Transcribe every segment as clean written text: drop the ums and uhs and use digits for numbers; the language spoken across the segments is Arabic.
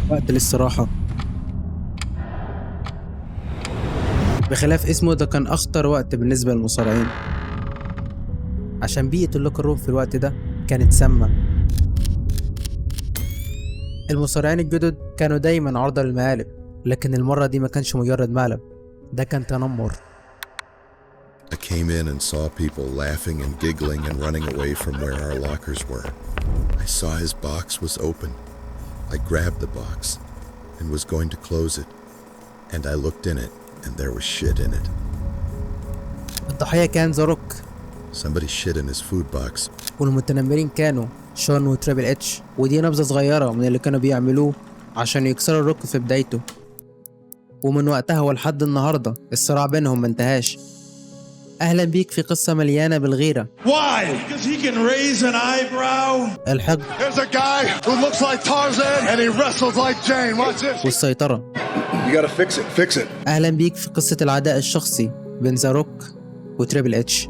وقت الاستراحة. بخلاف اسمه، ده كان أخطر وقت بالنسبة للمصارعين، عشان بيئة اللوكر روم في الوقت ده كانت سامة. المصارعين الجدد كانوا دايما عرضة للمقالب، لكن المرة دي ما كانش مجرد مقلب، ده كان تنمر. I came in and saw people laughing and giggling and running away from where our lockers were. I saw his box was open. I grabbed the box and was going to close it, and I looked in it and there was shit in it. الضحية كان ذا روك، Somebody shit in his food box. والمتنمرين كانوا شون وتريبل اتش، ودي نبذة صغيرة من اللي كانوا بيعملوه عشان يكسروا الروك في بدايته. ومن وقتها ولحد النهاردة الصراع بينهم منتهاش. أهلا بيك في قصة مليانة بالغيرة. Why? Because he can raise an eyebrow. الحقد. There's a guy who looks like Tarzan and he wrestles like Jane. Watch this. والسيطرة. You gotta fix it. Fix it. أهلا بيك في قصة العداء الشخصي بين ذا روك وتريبل اتش.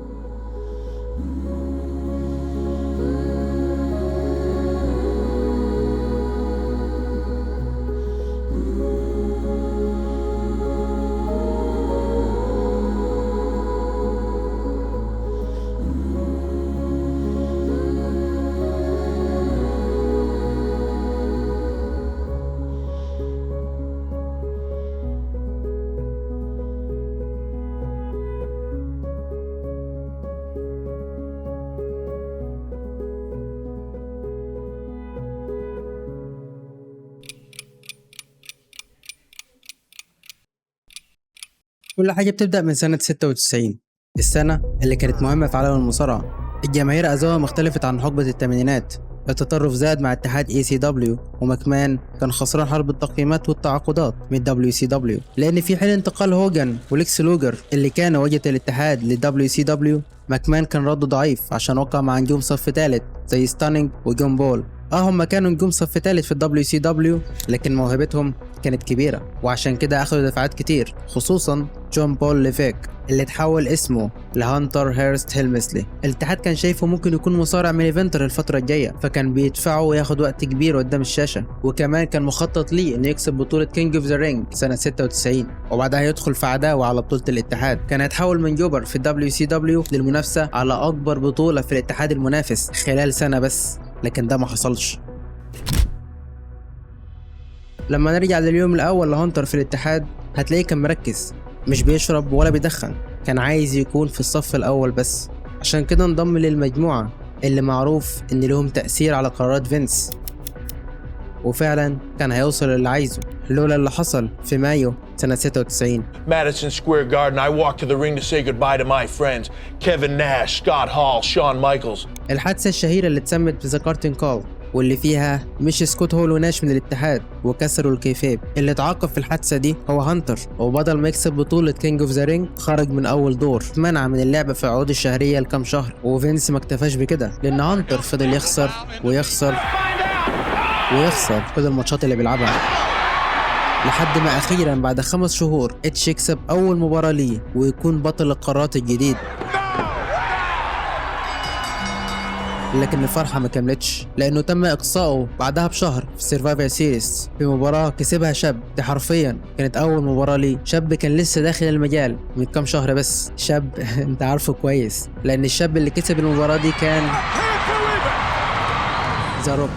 كل حاجة بتبدأ من سنة 96، السنة اللي كانت مهمة في عالم المصارعة. الجماهير أذواقها مختلفت عن حقبة الثمانينات. التطرف زاد مع اتحاد ECW، وماكمان كان خسران حرب التقييمات والتعاقدات من WCW، لأن في حين انتقال هوجن وليكس لوجر اللي كان وجهة الاتحاد ل WCW، ماكمان كان رده ضعيف عشان وقع مع نجوم صف ثالث زي ستانينج وجون بول. هم كانوا نجوم صف ثالث في WCW، لكن موهبتهم كانت كبيرة، وعشان كده أخذوا دفعات كتير، خصوصا جون بول ليفيك اللي تحول اسمه لهانتر هيرست هيلمسلي. الاتحاد كان شايفه ممكن يكون مصارع مين ايفنتر الفترة الجاية، فكان بيدفعه وياخد وقت كبير قدام الشاشة. وكمان كان مخطط ليه انه يكسب بطولة كينج اوف ذا رينج سنة 96، وبعدها يدخل في عداوة على بطولة الاتحاد. كان هيتحول من جوبر في WCW للمنافسة على أكبر بطولة في الاتحاد المنافس خلال سنة بس، لكن ده ما حصلش. لما نرجع لليوم الأول لهانتر في الاتحاد، هتلاقيه كان مركز، مش بيشرب ولا بيدخن، كان عايز يكون في الصف الأول بس. عشان كده انضم للمجموعة اللي معروف إن لهم تأثير على قرارات فينس، وفعلا كان هيوصل اللي عايزه لولا اللي حصل في مايو سنة 96. Madison Square Garden, I walked to the ring to say goodbye to my friends Kevin Nash, Scott Hall, Shawn Michaels. الحادثة الشهيرة اللي اتسمت بذا كارتن كول، واللي فيها مش سكوت هول وناش من الاتحاد وكسروا الكيفاب. اللي اتعاقب في الحادثة دي هو هانتر، وبدل ما يكسب بطولة كينج اوف ذا رينج خرج من أول دور، منع من اللعبة في العقود الشهرية لكام شهر. وفينس ما اكتفاش بكده، لأن هانتر فضل يخسر ويخسر ويخسر كل الماتشات اللي بيلعبها، لحد ما أخيرا بعد 5 شهور اتش يكسب أول مباراة ليه ويكون بطل القارات الجديد. لكن الفرحة ما كملتش، لأنه تم إقصائه بعدها بشهر في سيرفايفر سيريس في مباراة كسبها شاب. دي حرفيا كانت أول مباراة ليه، شاب كان لسه داخل المجال من كام شهر بس. شاب أنت عارفه كويس، لأن الشاب اللي كسب المباراة دي كان ذا روك.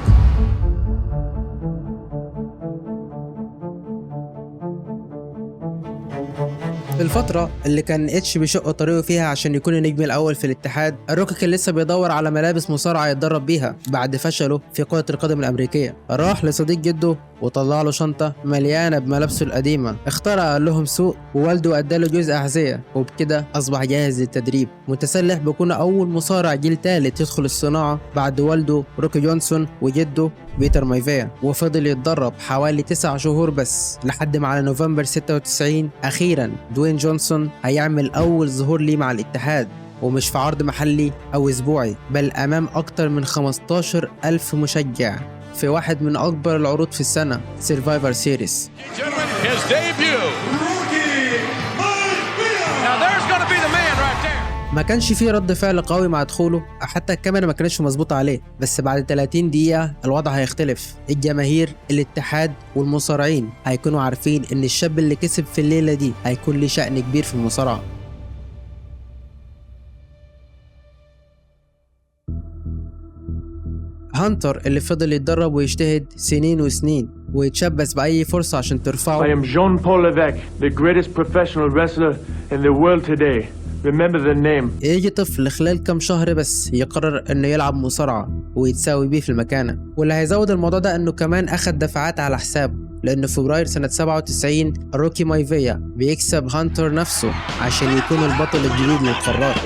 الفترة اللي كان اتش بيشق طريقه فيها عشان يكون النجم الأول في الاتحاد، الروك كان لسه بيدور على ملابس مصارعة يتدرب بيها بعد فشله في كرة القدم الأمريكية. راح لصديق جده وطلع له شنطة مليانة بملابسه القديمة، اخترع قال لهم سوق، ووالده اداله جزء أحذية، وبكده أصبح جاهز للتدريب، متسلح بيكون أول مصارع جيل ثالث يدخل الصناعة بعد والده روكي جونسون وجده بيتر مايفيا. وفضل يتدرب حوالي 9 شهور بس، لحد ما على نوفمبر 96 أخيرا دوين جونسون هيعمل أول ظهور ليه مع الاتحاد، ومش في عرض محلي أو أسبوعي، بل أمام أكتر من 15,000 مشجع في واحد من أكبر العروض في السنة، سيرفايفر سيريس. ما كانش فيه رد فعل قوي مع دخوله، حتى الكاميرا ما كانتش مظبوطه عليه. بس بعد 30 دقيقه الوضع هيختلف. الجماهير، الاتحاد والمصارعين هيكونوا عارفين ان الشاب اللي كسب في الليله دي هيكون له شأن كبير في المصارعه. هانتر اللي فضل يتدرب ويجتهد سنين وسنين ويتشبث بأي فرصة عشان ترفعه. I am Jean-Paul Levesque, the greatest professional wrestler in the world today. Remember the name. يجي طفل خلال كام شهر بس يقرر انه يلعب مصارعة ويتساوي بيه في المكانة. واللي هيزود الموضوع ده انه كمان اخد دفعات على حسابه، لانه في فبراير سنة 97 روكي مايفيا بيكسب هانتر نفسه عشان يكون البطل الجديد للقارات.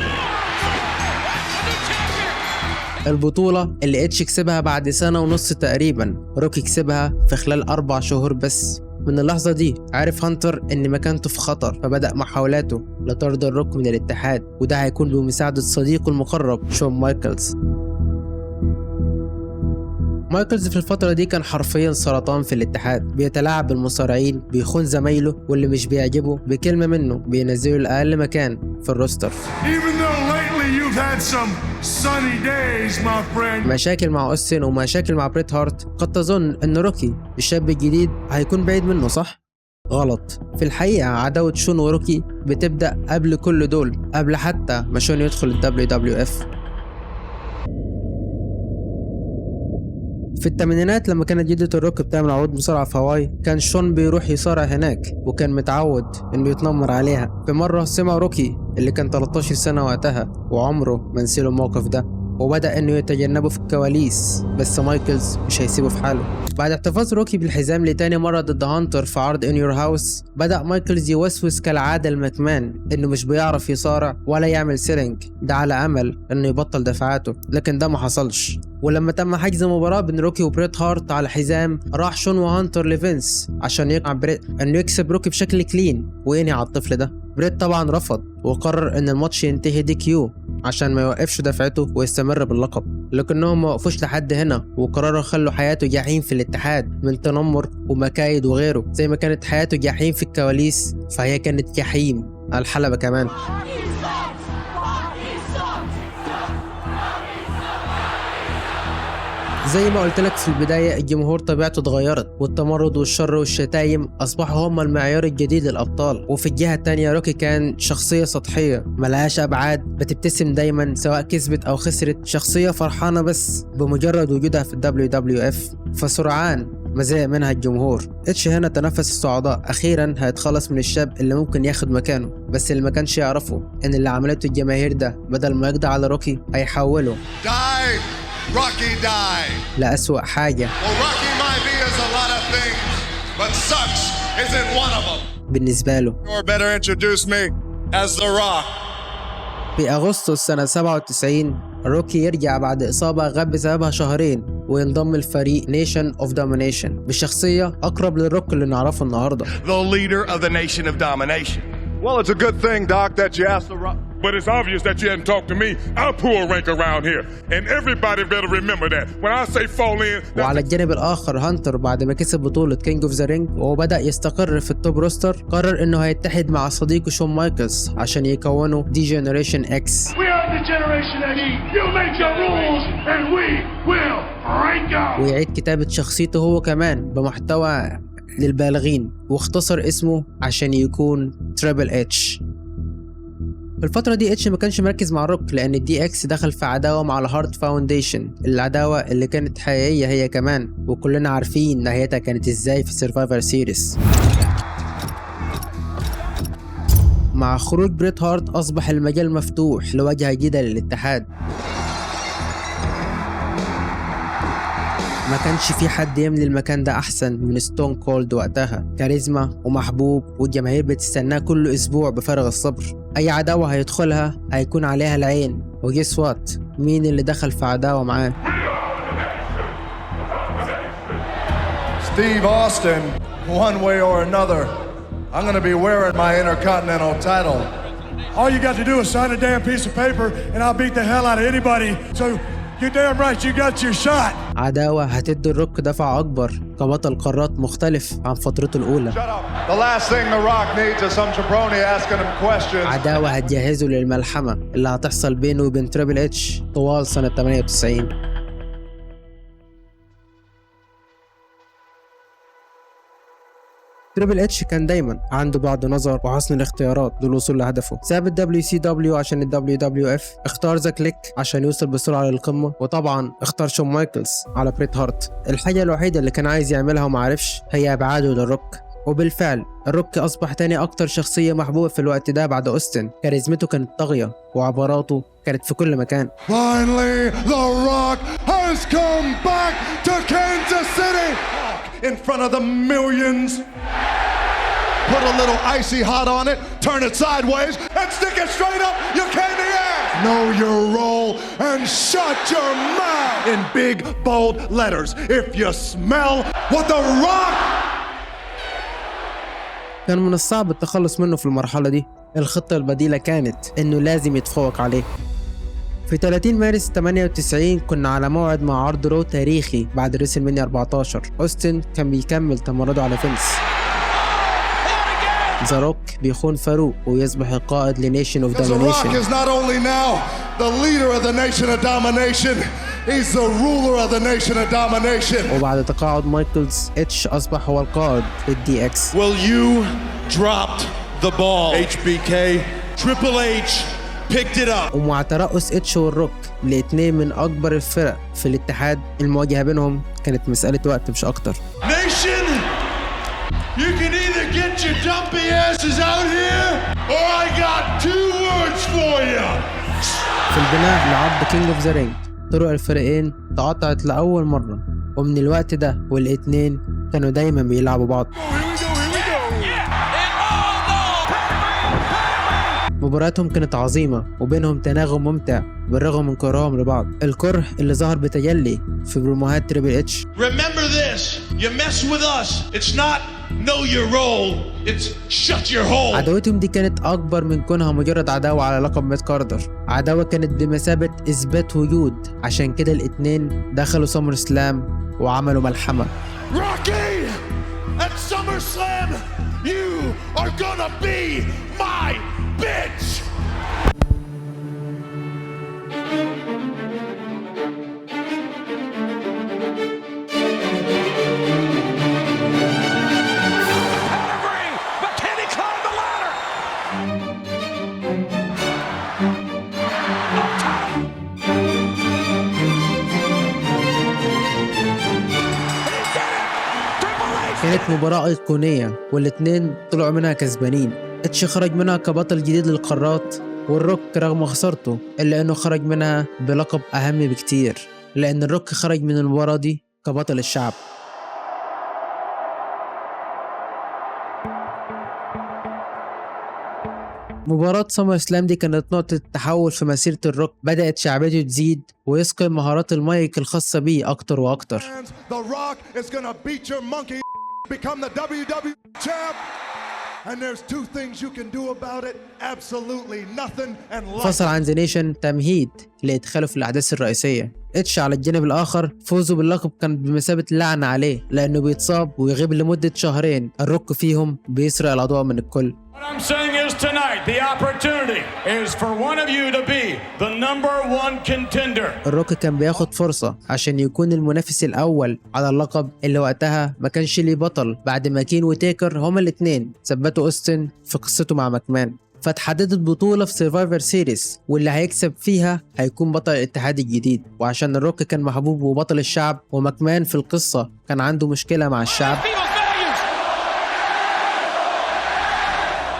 البطولة اللي اتش كسبها بعد سنة ونص تقريبا، روكي كسبها في خلال 4 شهور بس. من اللحظة دي عرف هانتر ان مكانته في خطر، فبدأ محاولاته لطرد الروك من الاتحاد، وده هيكون بمساعدة صديقه المقرب شون مايكلز. مايكلز في الفترة دي كان حرفيا سرطان في الاتحاد، بيتلاعب بالمصارعين، بيخون زمايله، واللي مش بيعجبه بكلمة منه بينزله لأقل مكان في الروستر. مشاكل مع أوستن ومشاكل مع بريت هارت. قد تظن ان روكي الشاب الجديد هيكون بعيد منه، صح؟ غلط. في الحقيقة عداوة شون وروكي بتبدأ قبل كل دول، قبل حتى ما شون يدخل ال WWF. في الثمانينات لما كانت جدة الروك بتعمل عروض مصارعة في هاواي، كان شون بيروح يصارع هناك وكان متعود انه يتنمر عليها. في مرة سمع روكي اللي كان 13 سنة وقتها وعمره ما نسيله الموقف ده، وبدأ انه يتجنبه في الكواليس، بس مايكلز مش هيسيبه في حاله. بعد احتفاظ روكي بالحزام لتاني مرة ضد هانتر في عرض ان يور هاوس، بدأ مايكلز يوسوس كالعادة لمكمان انه مش بيعرف يصارع ولا يعمل سيلينج، ده على امل انه يبطل دفعاته، لكن ده ما حصلش. ولما تم حجز مباراة بين روكي وبريت هارت على حزام، راح شون وهانتر لفينس عشان يقنع بريت انه يكسب روكي بشكل كلين وينهي على الطفل ده. بريت طبعا رفض وقرر ان الماتش ينتهي دي كيو عشان ما يوقفش دفعته ويستمر باللقب، لكنهم ما وقفوش لحد هنا وقرروا يخلوا حياته جحيم في الاتحاد من تنمر ومكايد وغيره. زي ما كانت حياته جحيم في الكواليس، فهي كانت جحيم على الحلبة كمان. زي ما قلت لك في البداية، الجمهور طبيعته اتغيرت، والتمرد والشر والشتايم أصبحوا هم المعيار الجديد للأبطال. وفي الجهة التانية روكي كان شخصية سطحية ملهاش أبعاد، بتبتسم دايما سواء كسبت أو خسرت، شخصية فرحانة بس بمجرد وجودها في WWF. فسرعان ما زهق منها الجمهور. اتش هنا تنفس الصعداء، أخيرا هيتخلص من الشاب اللي ممكن ياخد مكانه. بس اللي ما كانش يعرفه إن اللي عملته الجماهير ده بدل ما يقضي على روكي هيحوله Rocky died. لأسوأ حاجة. Well, Rocky might be as a lot of things, but such isn't one of them. بالنسبة له. Or better introduce me as The Rock. في أغسطس سنة 97 روكي يرجع بعد إصابة غاب بسببها شهرين، وينضم لفريق Nation of Domination بشخصية أقرب للروك اللي نعرفه النهاردة. The leader of the Nation of Domination. Well, it's a good thing, Doc, that you asked The Rock. But it's obvious that you hadn't talked to me. I'll pull rank around here. And everybody better remember that. When I say fall in... وعلى الجانب الآخر هانتر بعد ما كسب بطولة كينج اوف ذا رينج وبدأ يستقر في التوب روستر، قرر انه هيتحد مع صديقه شون مايكلز عشان يكونوا دي جنريشن اكس. ويعيد كتابة شخصيته هو كمان بمحتوى للبالغين، واختصر اسمه عشان يكون تريبل اتش. في الفترة دي اتش ما كانش مركز مع روك، لأن الدي اكس دخل في عداوة مع الهارت فاونديشن، العداوة اللي كانت حقيقية هي كمان، وكلنا عارفين نهايتها كانت ازاي في سيرفايفر سيريس. مع خروج بريت هارت أصبح المجال مفتوح لواجهة جديدة للاتحاد. ما كانش في حد يملي المكان ده أحسن من ستون كولد وقتها، كاريزما ومحبوب والجماهير بتستناه كل أسبوع بفارغ الصبر. أي عداوة هيدخلها هيكون عليها العين، وجيس وات مين اللي دخل في عداوة معاه؟ Steve Austin, one way or another, I'm gonna be wearing my Intercontinental title. All you got to do is sign a damn piece of paper and I'll beat the hell out of anybody. So You're damn right you got your shot. عداوة هتدي الروك دفع أكبر كبطل قارات مختلف عن فترته الأولى. The last thing The Rock needs is some jabroni asking him questions. عداوة هتجهزه للملحمة اللي هتحصل بينه وبين تريبل اتش طوال سنة 98. تريبل اتش كان دايما عنده بعد نظر وحسن الاختيارات للوصول لهدفه. ساب ال WCW عشان ال WWF، اختار ذا كليك عشان يوصل بسرعة للقمة، وطبعا اختار شون مايكلز على بريت هارت. الحاجة الوحيدة اللي كان عايز يعملها ومعرفش هي ابعاده للروك، وبالفعل الروك أصبح تاني أكتر شخصية محبوبة في الوقت ده بعد أوستن. كاريزمته كانت طاغية وعباراته كانت في كل مكان. Finally, The Rock has come back to Kansas City in front of the millions. Put a little icy hot on it, turn it sideways, and stick it straight up. You can't hear. Know your role and shut your mouth in big, bold letters. If you smell what The Rock. كان من الصعب التخلص منه في المرحلة دي. الخطة البديلة كانت إنه لازم يتفوق عليه. في 30 مارس 98 كنا على موعد مع عرض رو تاريخي بعد ريسلمانيا 14. أوستن كان بيكمل تمرده على فينس. ذا روك بيخون فاروق ويصبح القائد لنيشن اوف دومينيشن. The Rock is not only now the leader of the nation of domination, he's the ruler of the nation of domination. وبعد تقاعد مايكلز، اتش أصبح هو القائد للدي اكس. Well, you dropped the ball. HBK, Triple H picked it up. ومع ترأس اتش والروك الاتنين من أكبر الفرق في الاتحاد، المواجهة بينهم كانت مسألة وقت مش أكتر. Nation, you can either get your dumpy asses out here, or I got two words for you. في البناء لعرض كينج اوف ذا رينج، طرق الفريقين تقاطعت لأول مرة، ومن الوقت ده والاتنين كانوا دايما بيلعبوا بعض. مباراتهم كانت عظيمة وبينهم تناغم ممتع بالرغم من كرههم لبعض، الكره اللي ظهر بتجلي في بروموهات تريبل اتش. Remember this, you mess with us, it's not know your role, it's shut your hole. عداوتهم دي كانت أكبر من كونها مجرد عداوة على لقب ميت كاردر، عداوة كانت بمثابة إثبات وجود. عشان كده الاتنين دخلوا سمر سلام وعملوا ملحمة. Rocky, at SummerSlam, you are gonna be my bitch. كانت مباراة أيقونية والاتنين طلعوا منها كسبانين. اتش خرج منها كبطل جديد للقارات، والروك رغم خسارته إلا إنه خرج منها بلقب أهم بكتير، لأن الروك خرج من المباراة دي كبطل الشعب. مباراة سمر سلام دي كانت نقطة تحول في مسيرة الروك، بدأت شعبيته تزيد ويسقي مهارات المايك الخاصة بيه أكتر وأكتر. The Rock is gonna beat your monkey, become the WWE champ. And there's two things you can do about it, absolutely nothing and فصل عن ذا نيشن تمهيد لإدخاله في الأحداث الرئيسية. اتش على الجانب الآخر فوزه باللقب كان بمثابة لعنة عليه، لأنه بيتصاب ويغيب لمدة شهرين الروك فيهم بيسرق الأضواء من الكل. What I'm saying is tonight the opportunity is for one of you to be the #1 contender. الروك كان بياخد فرصة عشان يكون المنافس الأول على اللقب اللي وقتها ما كانش ليه بطل بعد ما كين وتيكر هما الاتنين ثبتوا أوستن في قصته مع ماكمان. فاتحددت بطولة في سيرفايفر سيريس واللي هيكسب فيها هيكون بطل الاتحاد الجديد. وعشان الروك كان محبوب وبطل الشعب وماكمان في القصة كان عنده مشكلة مع الشعب،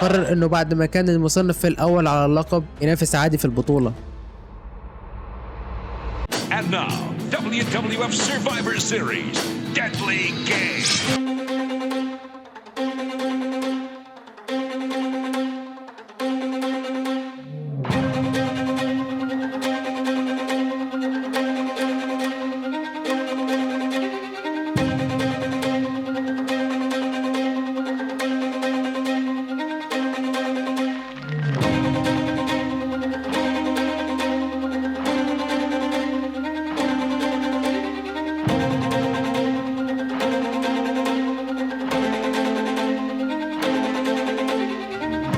قرر انه بعد ما كان المصنف في الاول على اللقب ينافس عادي في البطولة. And now, WWF Survivor Series, Deadly Game.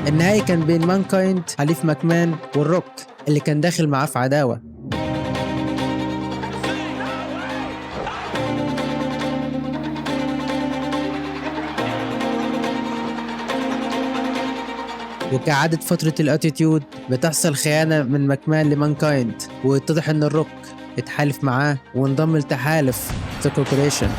النهائي كان بين مانكايند حليف ماكمان والروك اللي كان داخل معاه في عداوة. وكعادة فترة الاتيتيود بتحصل خيانة من ماكمان لمانكايند، ويتضح ان الروك اتحالف معاه وانضم لتحالف ذا كوربوريشن.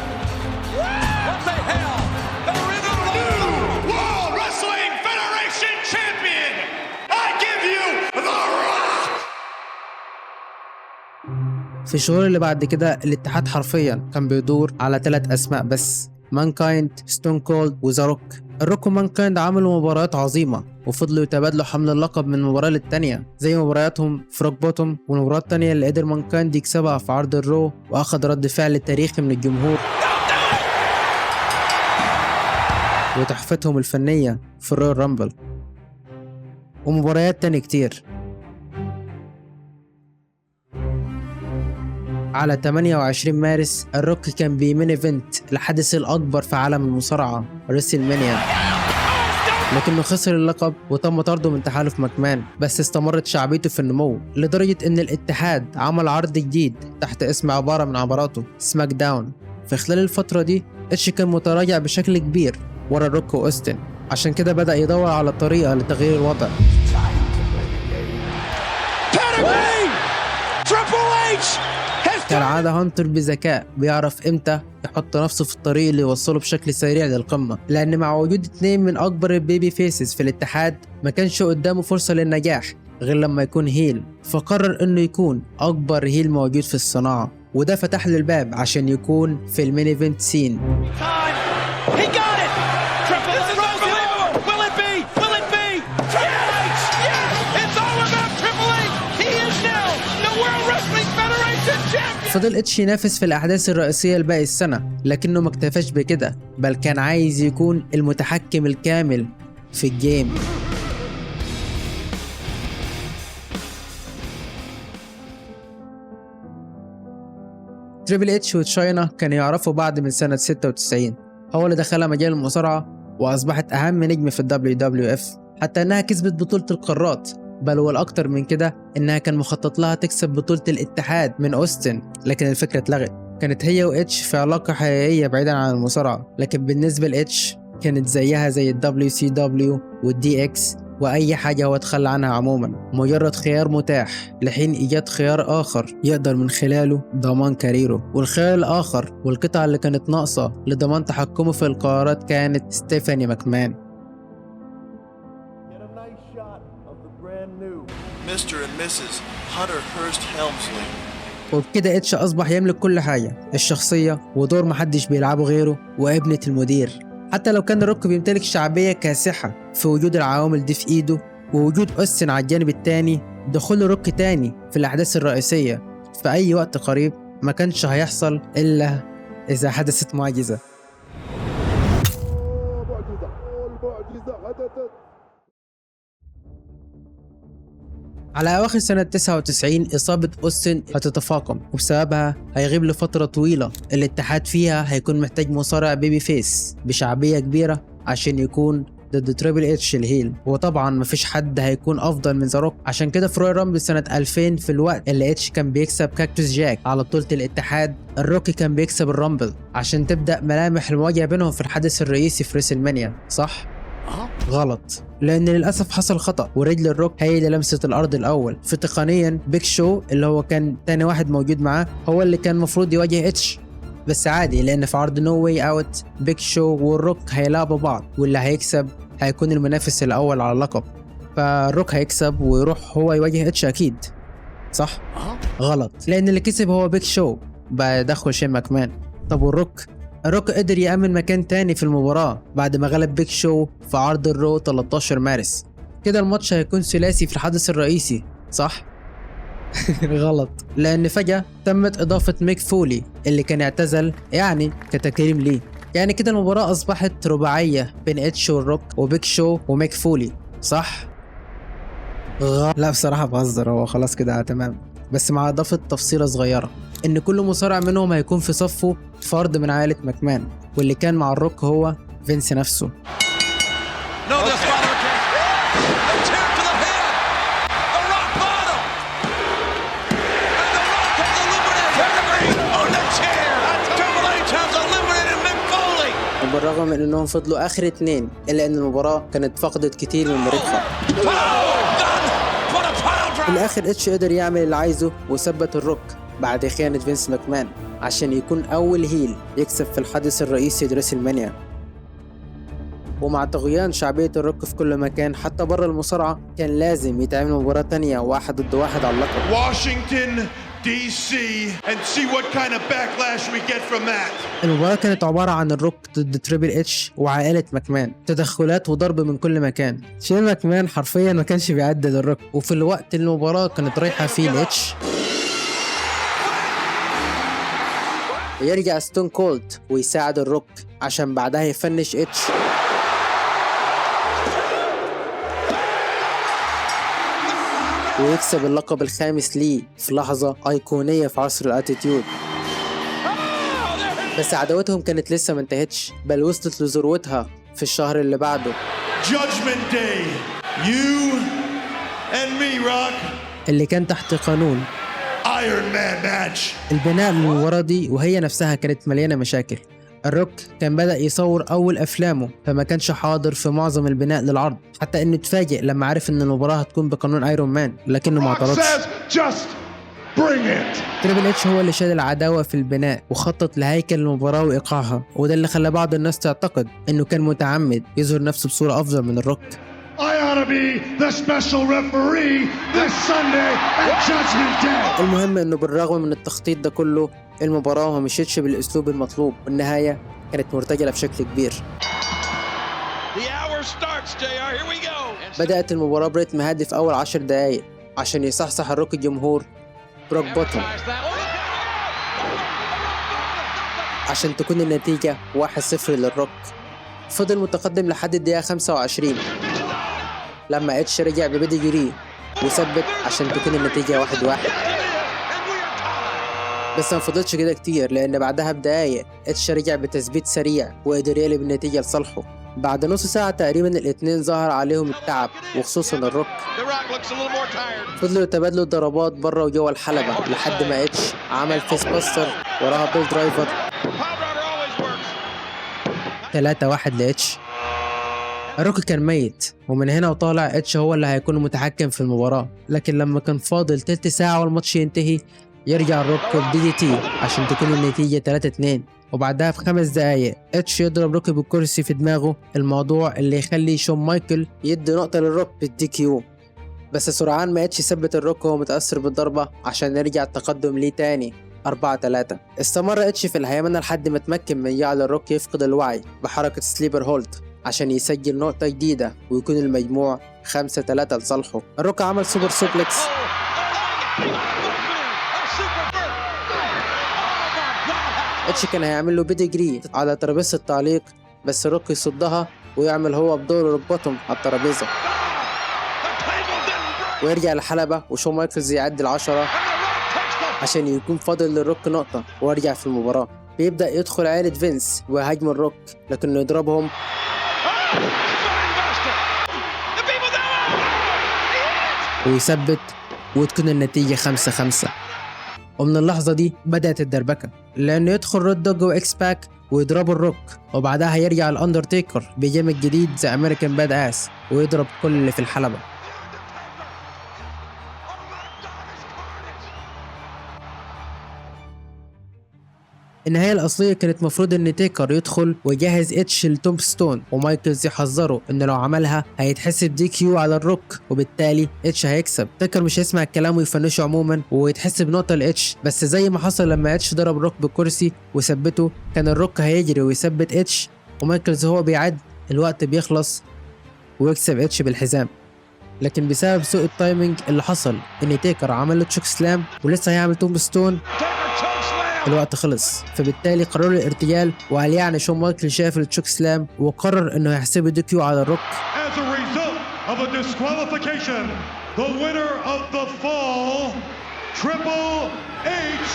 في الشهور اللي بعد كده الاتحاد حرفيا كان بيدور على 3 أسماء بس: مانكايند، ستون كولد، وذا روك. الروك ومانكايند عملوا مباريات عظيمة وفضلوا يتبادلوا حمل اللقب من مباراة للتانية، زي مبارياتهم في روك بوتوم والمباراة التانية اللي قدر مانكايند يكسبها في عرض الرو وأخذ رد فعل تاريخي من الجمهور وتحفتهم الفنية في الرويال رامبل، ومباريات تانية كتير. على 28 مارس الروك كان بيمين ايفنت الحدث الأكبر في عالم المصارعة ريسل مانيا، لكنه خسر اللقب وتم طرده من تحالف ماكمان. بس استمرت شعبيته في النمو لدرجة إن الاتحاد عمل عرض جديد تحت اسم عبارة من عباراته سماك داون. في خلال الفترة دي اتش كان متراجع بشكل كبير ورا الروك وأوستن، عشان كده بدأ يدور على طريقة لتغيير الوضع. كالعادة هانتر بذكاء بيعرف امتى يحط نفسه في الطريق اللي يوصله بشكل سريع للقمة، لأن مع وجود 2 من أكبر البيبي فيسز في الاتحاد ما كانش قدامه فرصة للنجاح غير لما يكون هيل، فقرر إنه يكون أكبر هيل موجود في الصناعة، وده فتح له الباب عشان يكون في المين ايفنت سين. فضل اتش ينافس في الأحداث الرئيسية لباقي السنة، لكنه ما اكتفاش بكده، بل كان عايز يكون المتحكم الكامل في الجيم. تريبل اتش وتشاينا كانوا يعرفوا بعض من سنة 96. هو اللي دخلها مجال المصارعة وأصبحت أهم نجم في WWF، حتى أنها كسبت بطولة القارات، بل والأكتر من كده إنها كان مخطط لها تكسب بطولة الاتحاد من أوستن، لكن الفكرة اتلغت. كانت هي وإتش في علاقة حقيقية بعيدا عن المصارعة، لكن بالنسبة لإتش كانت زيها زي WCW والDX وأي حاجة هو تخلى عنها عموما، مجرد خيار متاح لحين إيجاد خيار آخر يقدر من خلاله ضمان كاريره. والخيار الآخر والقطعة اللي كانت ناقصة لضمان تحكمه في القرارات كانت ستيفاني ماكمان. Mr. and Mrs. Hunter Hearst Helmsley. وبكده اتش أصبح يملك كل حاجة: الشخصية ودور محدش بيلعبه غيره وابنة المدير. حتى لو كان الروك بيمتلك شعبية كاسحة في وجود العوامل دي في إيده ووجود أوستن على الجانب التاني، دخول روك تاني في الأحداث الرئيسية في أي وقت قريب ما كانش هيحصل إلا إذا حدثت معجزة. على أواخر سنة 99 إصابة أوستن هتتفاقم، وبسببها هيغيب لفترة طويلة الاتحاد فيها هيكون محتاج مصارع بيبي فيس بشعبية كبيرة عشان يكون ضد تريبل اتش الهيل، وطبعا مفيش حد هيكون أفضل من ذا روك. عشان كده في رويال رامبل سنة 2000 في الوقت اللي اتش كان بيكسب كاكتوس جاك على بطولة الاتحاد، الروك كان بيكسب الرامبل عشان تبدأ ملامح المواجهة بينهم في الحدث الرئيسي في ريسل مانيا. صح؟ غلط، لأن للأسف حصل خطأ ورجل الروك هي اللي لمست الأرض الأول. في تقنيا بيك شو اللي هو كان تاني واحد موجود معاه هو اللي كان مفروض يواجه اتش، بس عادي لأن في عرض نو واي اوت بيك شو والروك هيلعبوا بعض، واللي هيكسب هيكون المنافس الأول على اللقب، فالروك هيكسب ويروح هو يواجه اتش أكيد. صح؟ غلط، لأن اللي كسب هو بيك شو بدخل شين ماكمان. طب والروك؟ الروك قدر يأمن مكان تاني في المباراة بعد ما غلب بيك شو في عرض الرو 13 مارس. كده الماتش هيكون ثلاثي في الحدث الرئيسي. صح؟ غلط، لأن فجأة تمت إضافة ميك فولي اللي كان اعتزل يعني كتكريم ليه. يعني كده المباراة أصبحت رباعية بين اتش والروك وبيك شو وميك فولي. صح؟ لا بصراحة بهزر، هو خلاص كده تمام. بس مع إضافة تفصيلة صغيرة إن كل مصارع منهم هيكون في صفه فرد من عائلة ماكمان، واللي كان مع الروك هو فينس نفسه. وبالرغم من انهم فضلوا اخر 2 الا ان المباراة كانت فقدت كتير من مريخها. في الاخر اتش قدر يعمل اللي عايزه وثبت الروك بعد خيانة فينس ماكمان عشان يكون اول هيل يكسب في الحدث الرئيسي لريسلمانيا. ومع طغيان شعبية الروك في كل مكان حتى بره المصارعة كان لازم يتعمل مباراة تانية 1 ضد 1 على اللقب. Washington DC and see what kind of backlash we get from that. المباراة كانت عبارة عن الروك ضد تريبل اتش وعائلة ماكمان، تدخلات وضرب من كل مكان. شين ماكمان حرفيا ما كانش بيعدل الروك، وفي الوقت اللي المباراة كانت رايحة فيه الاتش يرجع ستون كولد ويساعد الروك عشان بعدها يفنش اتش ويكسب اللقب الخامس ليه في لحظة أيقونية في عصر الاتيتيود. بس عداوتهم كانت لسه ما انتهتش، بل وصلت لذروتها في الشهر اللي بعده Judgment Day. You and me, Rock. اللي كان تحت قانون Iron Man match. البناء للمباراة دي وهي نفسها كانت مليانة مشاكل. الروك كان بدأ يصور أول أفلامه فما كانش حاضر في معظم البناء للعرض، حتى إنه اتفاجئ لما عرف إن المباراة هتكون بقانون ايرون مان لكنه ما اعترضش. تريبل اتش هو اللي شال العداوة في البناء وخطط لهيكل المباراة وإيقاعها، وده اللي خلى بعض الناس تعتقد إنه كان متعمد يظهر نفسه بصورة أفضل من الروك. المهم إنه بالرغم من التخطيط ده كله المباراة ما مشيتش بالأسلوب المطلوب، والنهاية كانت مرتجلة بشكل كبير. بدأت المباراة بريتم هادي في أول 10 دقايق عشان يصحصح الروك الجمهور بروك بوتوم عشان تكون النتيجة 1-0 للروك. فضل متقدم لحد الدقيقة 25 لما اتش رجع ببيديجري وثبت عشان تكون النتيجة 1-1. بس ما فضلش كده كتير لأن بعدها بدقايق اتش رجع بتثبيت سريع وقدر يقلب النتيجة لصالحه. بعد نص ساعة تقريبا الاتنين ظهر عليهم التعب وخصوصا الروك. فضلوا يتبادلوا الضربات بره وجوه الحلبة لحد ما اتش عمل فيس باستر وراها بيل درايفر 3-1 لاتش. الروك كان ميت ومن هنا وطالع اتش هو اللي هيكون متحكم في المباراة، لكن لما كان فاضل تلت ساعة والماتش ينتهي يرجع الروك ب-DDT عشان تكون النتيجة 3-2. وبعدها في 5 دقايق اتش يضرب روك بالكرسي في دماغه، الموضوع اللي يخلي شون مايكل يدي نقطة للروك بالDQ. بس سرعان ما اتش يثبت الروك وهو متأثر بالضربة عشان يرجع التقدم ليه تاني 4-3. استمر اتش في الهيمنة لحد ما تمكن من جعل الروك يفقد الوعي بحركة سليبر هولد عشان يسجل نقطة جديدة ويكون المجموع 5-3 لصالحه. الروك عمل سوبر سوبلكس اتش كان هيعمل له بيديجري على ترابيزة التعليق بس الروك يصدها ويعمل هو بدور روك بوتوم على الترابيزة ويرجع الحلبة وشون مايكلز يعدي 10 عشان يكون فاضل للروك نقطة ويرجع في المباراة. بيبدأ يدخل عائلة فينس ويهاجم الروك لكنه يضربهم ويثبت وتكون النتيجة 5-5. ومن اللحظة دي بدأت الدربكة لأنه يدخل رود دوج وإكس باك ويضربوا الروك، وبعدها يرجع الأندرتيكر بجيم جديد زي أمريكان باد آس ويضرب كل اللي في الحلبة. النهاية الأصلية كانت مفروض إن تيكر يدخل ويجهز اتش لتومبستون ومايكلز يحذره إن لو عملها هيتحسب DQ على الروك وبالتالي اتش هيكسب. تيكر مش هيسمع الكلام ويفنشه عموما ويتحسب نقطة لاتش، بس زي ما حصل لما اتش ضرب الروك بالكرسي وثبته كان الروك هيجري ويثبت اتش ومايكلز هو بيعد الوقت بيخلص ويكسب اتش بالحزام. لكن بسبب سوء التايمينج اللي حصل إن تيكر عمل له تشوك سلام ولسه هيعمل تومبستون الوقت خلص، فبالتالي قرروا الارتجال. وقال يعني شون مايكل شاف التشوك سلام وقرر انه يحسب DQ على الروك. Triple H.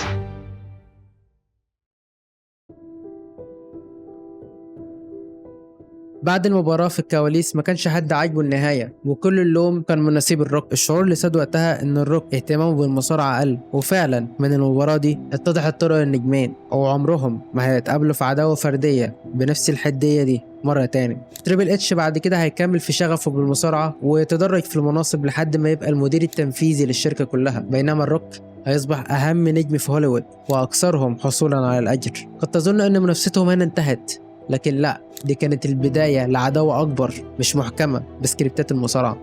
بعد المباراة في الكواليس ما كانش حد عاجبه النهاية، وكل اللوم كان من نصيب الروك. الشعور اللي ساد وقتها ان الروك اهتمامه بالمصارعة قل، وفعلا من المباراة دي اتضحت طرق النجمين وعمرهم ما هيتقابلوا في عداوة فردية بنفس الحدية دي مرة تاني. تريبل اتش بعد كده هيكمل في شغفه بالمصارعة ويتدرج في المناصب لحد ما يبقى المدير التنفيذي للشركة كلها، بينما الروك هيصبح أهم نجم في هوليوود وأكثرهم حصولا على الأجر. قد تظن أن منافستهم هنا انتهت، لكن لا، دي كانت البداية لعداوة أكبر مش محكمة بسكريبتات المصارعة.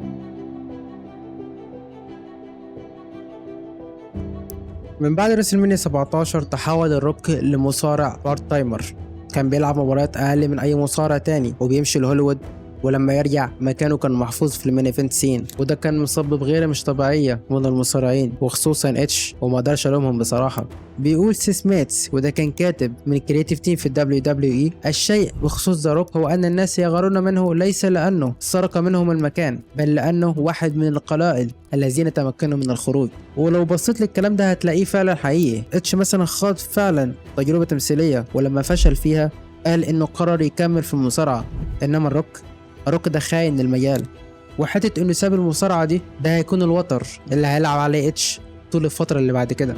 من بعد ريسلمانيا 17 تحول الروك لمصارع بارت تايمر، كان بيلعب مباريات أقل من أي مصارع تاني وبيمشي لهوليوود، ولما يرجع مكانه كان محفوظ في المين ايفنت سين، وده كان مسبب غيرة مش طبيعية من المصارعين وخصوصا اتش، وما اقدرش الومهم بصراحة. بيقول سيس ميتس، وده كان كاتب من الكرياتيف تيم في WWE، الشيء بخصوص ذا روك هو ان الناس يغارون منه ليس لانه سرق منهم المكان، بل لانه واحد من القلائل الذين تمكنوا من الخروج. ولو بصيت للكلام ده هتلاقيه فعلا حقيقي. اتش مثلا خاض فعلا تجربة تمثيلية ولما فشل فيها قال انه قرر يكمل في المصارعة، انما الروك ده خاين للمجال، وحتة انه ساب المصارعة دي ده هيكون الوتر اللي هيلعب عليه اتش طول الفترة اللي بعد كده.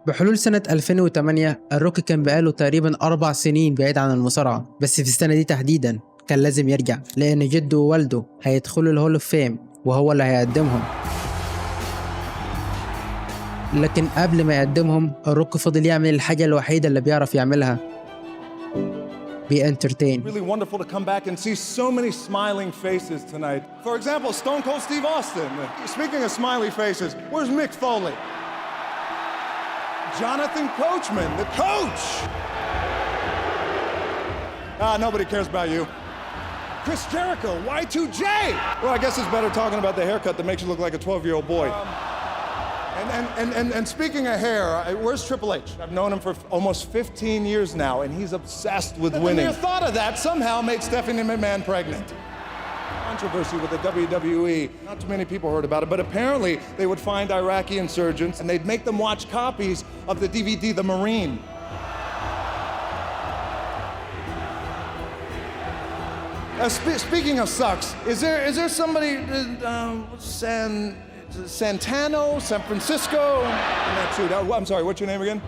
بحلول سنة 2008 الروك كان بقاله تقريبا 4 سنين بعيد عن المصارعة، بس في السنة دي تحديدا كان لازم يرجع لأن جده ووالده هيدخلوا الهول اوف فيم وهو اللي هيقدمهم. لكن قبل ما يقدمهم الروك فضل يعمل الحاجة الوحيدة اللي بيعرف يعملها، entertain. Really wonderful to come back and see so many smiling faces tonight. For example, Stone Cold Steve Austin. Speaking of smiley faces, where's Mick Foley? Jonathan Coachman, the coach. Nobody cares about you. Chris Jericho, Y2J. Well, I guess it's better talking about the haircut that makes you look like a 12-year-old boy. And speaking of hair, where's Triple H? I've known him for almost 15 years now, and he's obsessed with winning. The mere thought of that somehow made Stephanie McMahon pregnant. Controversy with the WWE. Not too many people heard about it, but apparently they would find Iraqi insurgents and they'd make them watch copies of the DVD The Marine. Speaking of sucks, is there somebody Santano, San Francisco? Not true. I'm sorry, what's your name again?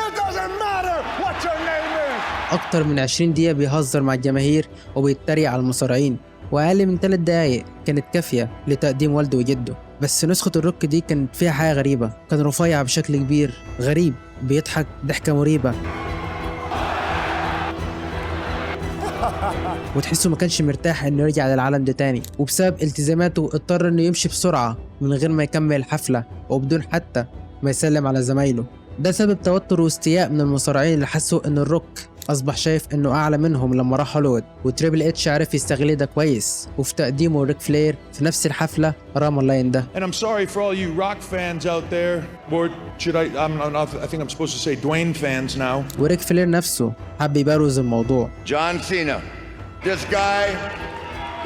It doesn't matter what your name is. أكتر من 20 دقيقة بيهزر مع الجماهير وبيتريق على المصارعين، وأقل من 3 دقايق كانت كافية لتقديم والده وجده. بس نسخة الروك دي كانت فيها حاجة غريبة، كان رفيع بشكل كبير غريب، بيضحك ضحكة مريبة وتحسه ما كانش مرتاح انه يرجع للعالم ده تاني، وبسبب التزاماته اضطر انه يمشي بسرعة من غير ما يكمل الحفلة وبدون حتى ما يسلم على زمايله. ده سبب توتر واستياء من المصارعين اللي حسوا ان الروك اصبح شايف انه اعلى منهم لما راح هوليوود، وتريبل اتش عرف يستغل ده كويس، وفي تقديمه ريك فلير في نفس الحفلة رمى اللاين ده. And I'm sorry for all you Rock fans out there, or should I think I'm supposed to say Dwayne fans now. وريك فلير نفسه حب يبروز الموضوع. John Cena, this guy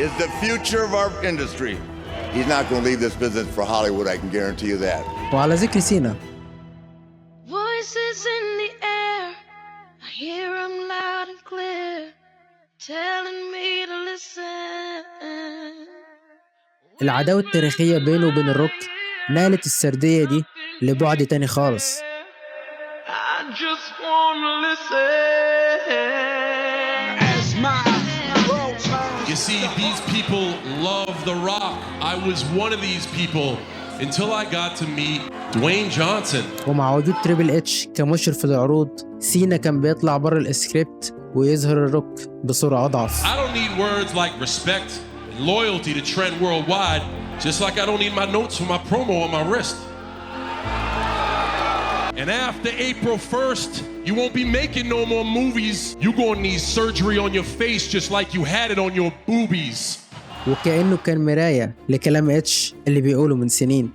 is the future of our industry. He's not going to leave this business for Hollywood, I can guarantee you that. وعلى ذكر سينا، Voices in the air, I hear them loud and clear, telling me to listen. العداوة التاريخية بينه وبين الروك نالت السردية دي لبعد تاني خالص. I just wanna listen. You see, these people love The Rock. I was one of these people until I got to meet Dwayne Johnson. ومع وجود تريبل اتش كمشرف في العروض، سينا كان بيطلع بره السكريبت ويظهر الروك بصورة أضعف. I don't need words like respect and loyalty to Trent worldwide, just like I don't need my notes for my promo on my wrist. And after April 1st, you won't be making no more movies. You're gonna need surgery on your face just like you had it on your boobies. وكأنه كان مراية لكلام اتش اللي بيقوله من سنين.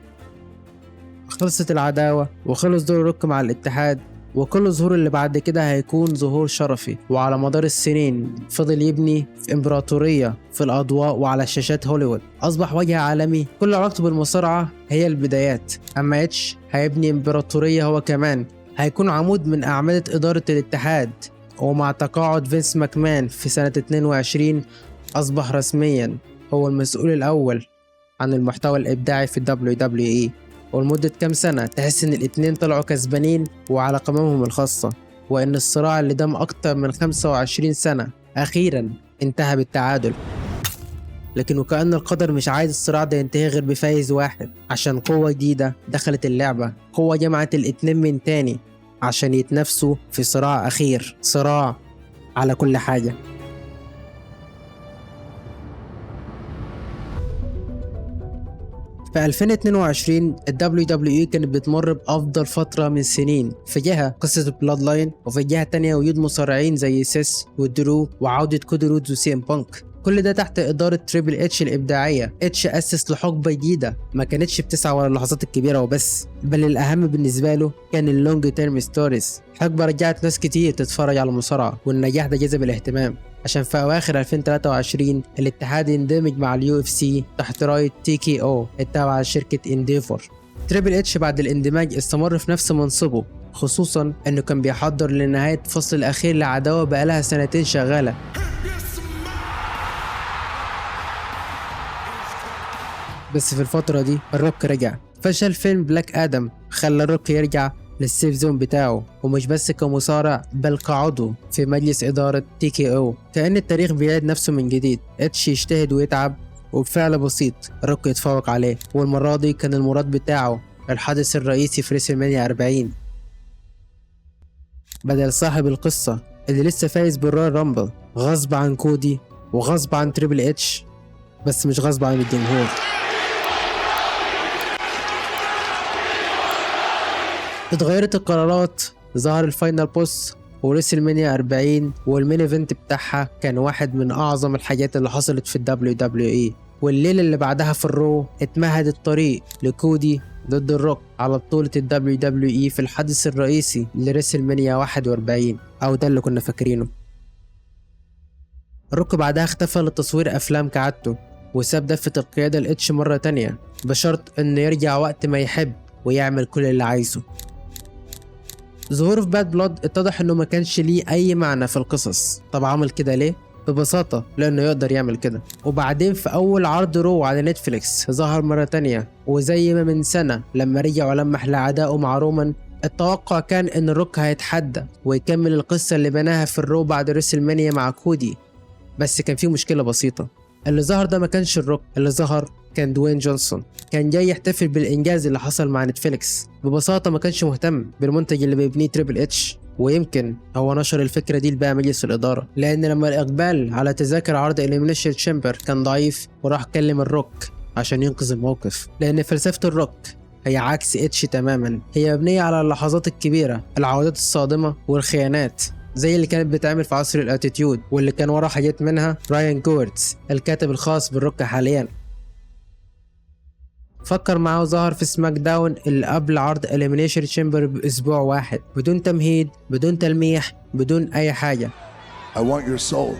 خلصت العداوة وخلص دور الروك مع الاتحاد، وكل ظهور اللي بعد كده هيكون ظهور شرفي. وعلى مدار السنين فضل يبني في إمبراطورية في الأضواء وعلى شاشات هوليوود، أصبح وجه عالمي كل علاقته بالمصارعة هي البدايات. أما إتش هيبني إمبراطورية هو كمان، هيكون عمود من أعمدة إدارة الاتحاد. ومع تقاعد فينس ماكمان في سنة 22 أصبح رسميا هو المسؤول الأول عن المحتوى الإبداعي في WWE. ولمدة كام سنة تحس إن الاتنين طلعوا كسبانين وعلى قممهم الخاصة، وإن الصراع اللي دام أكتر من 25 سنة أخيرا انتهى بالتعادل. لكن وكأن القدر مش عايز الصراع ده ينتهي غير بفايز واحد، عشان قوة جديدة دخلت اللعبة، قوة جمعت الاتنين من تاني عشان يتنافسوا في صراع أخير، صراع على كل حاجة. في 2022 ال WWE كانت بتمر بأفضل فترة من سنين، في جهة قصة بلاد لاين، وفي جهة تانية وجود مصارعين زي سيس ودرو وعودة كودي رودز وسي ام بانك، كل ده تحت إدارة تريبل اتش الإبداعية. اتش أسس لحقبة جديدة ما كانتش بتسعى ورا اللحظات الكبيرة وبس، بل الأهم بالنسبة له كان اللونج تيرم ستوريز. حقبة رجعت ناس كتير تتفرج على المصارعة، والنجاح ده جذب الاهتمام، عشان في أواخر 2023 الاتحاد اندمج مع اليو اف سي تحت راية TKO التابعة لشركة انديفور. تريبل اتش بعد الاندماج استمر في نفس منصبه، خصوصا انه كان بيحضر لنهاية الفصل الأخير لعداوة بقالها سنتين شغالة. بس في الفترة دي الروك رجع. فشل فيلم بلاك آدم خلى الروك يرجع للسيف زون بتاعه، ومش بس كمصارع بل كعضو في مجلس إدارة TKO. كأن التاريخ بيعيد نفسه من جديد. اتش يجتهد ويتعب، وبفعل بسيط الروك يتفوق عليه، والمرة دي كان المراد بتاعه الحدث الرئيسي في ريسلمانيا 40 بدل صاحب القصة اللي لسه فايز بالرويال رامبل غصب عن كودي وغصب عن تريبل اتش، بس مش غصب عن الجمهور. اتغيرت القرارات، ظهر الفاينل بوس وريسلمانيا 40، والمين ايفنت بتاعها كان واحد من اعظم الحاجات اللي حصلت في WWE. والليلة اللي بعدها في الرو اتمهد الطريق لكودي ضد الروك على بطولة WWE في الحدث الرئيسي لريسلمانيا 41، او ده اللي كنا فاكرينه. الروك بعدها اختفى لتصوير افلام كعادته، وساب دفة القيادة لإتش مرة تانية، بشرط انه يرجع وقت ما يحب ويعمل كل اللي عايزه. ظهوره في باد بلاد اتضح انه ما كانش ليه اي معنى في القصص. طب عمل كده ليه؟ ببساطة لانه يقدر يعمل كده. وبعدين في اول عرض رو على نتفليكس ظهر مرة تانية، وزي ما من سنة لما رجع ولمح لعدائه مع رومان، التوقع كان ان الروك هيتحدى ويكمل القصة اللي بناها في الرو بعد ريسلمانيا مع كودي. بس كان في مشكلة بسيطة، اللي ظهر ده ما كانش الروك، اللي ظهر كان دوين جونسون. كان جاي يحتفل بالإنجاز اللي حصل مع نتفليكس. ببساطة ما كانش مهتم بالمنتج اللي بيبنيه تريبل اتش، ويمكن هو نشر الفكرة دي لباقي مجلس الإدارة، لأن لما الإقبال على تذاكر عرض إليمينيشن تشامبر كان ضعيف، وراح كلم الروك عشان ينقذ الموقف. لأن فلسفة الروك هي عكس اتش تماما، هي مبنية على اللحظات الكبيرة، العودات الصادمة والخيانات، زي اللي كانت بتعمل في عصر الاتيتيود، واللي كان ورا حاجات منها رايان جوردز الكاتب الخاص بالروك حاليا. فكر معاه وظهر في سماك داون اللي قبل عرض إليمينيشن تشامبر بأسبوع واحد، بدون تمهيد، بدون تلميح، بدون أي حاجة. I want your soul.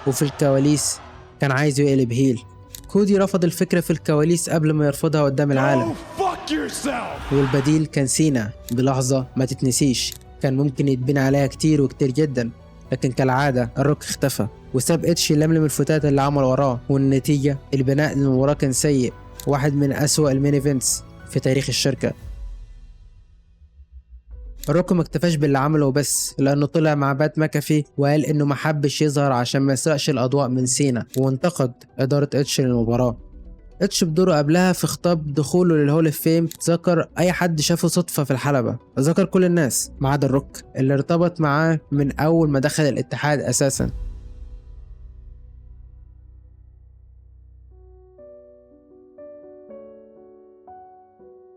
وفي الكواليس كان عايز يقلب هيل. كودي رفض الفكرة في الكواليس قبل ما يرفضها قدام العالم. والبديل كان سينا، بلحظة ما تتنسيش كان ممكن يتبني عليها كتير وكتير جدا، لكن كالعادة الروك اختفى وساب اتش يلملم الفتات اللي عمل وراه، والنتيجة البناء للمباراة كان سيء، واحد من أسوأ المين ايفنتس في تاريخ الشركة. الروك ما اكتفاش باللي عمله بس، لأنه طلع مع بات ماكافي وقال إنه ما حبش يظهر عشان ما يسرقش الأضواء من سينا، وانتقد إدارة اتش للمباراة. اتش بدوره قبلها في خطاب دخوله للهول اوف فيم ذكر اي حد شافه صدفة في الحلبة، ذكر كل الناس ما عدا الروك اللي ارتبط معاه من اول ما دخل الاتحاد اساسا.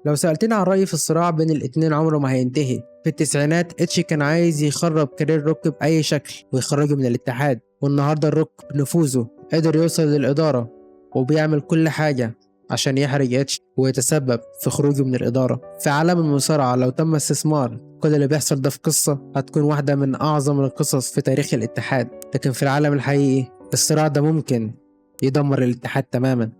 لو سألتني عن رأيي في الصراع بين الاتنين عمره ما هينتهي. في التسعينات اتش كان عايز يخرب كارير روك بأي شكل ويخرجه من الاتحاد، والنهاردة الروك بنفوذه قدر يوصل للإدارة وبيعمل كل حاجة عشان يحرج إدج ويتسبب في خروجه من الإدارة. في عالم المصارعة لو تم استثمار كل اللي بيحصل ده في قصة، هتكون واحدة من أعظم القصص في تاريخ الاتحاد. لكن في العالم الحقيقي الصراع ده ممكن يدمر الاتحاد تماما.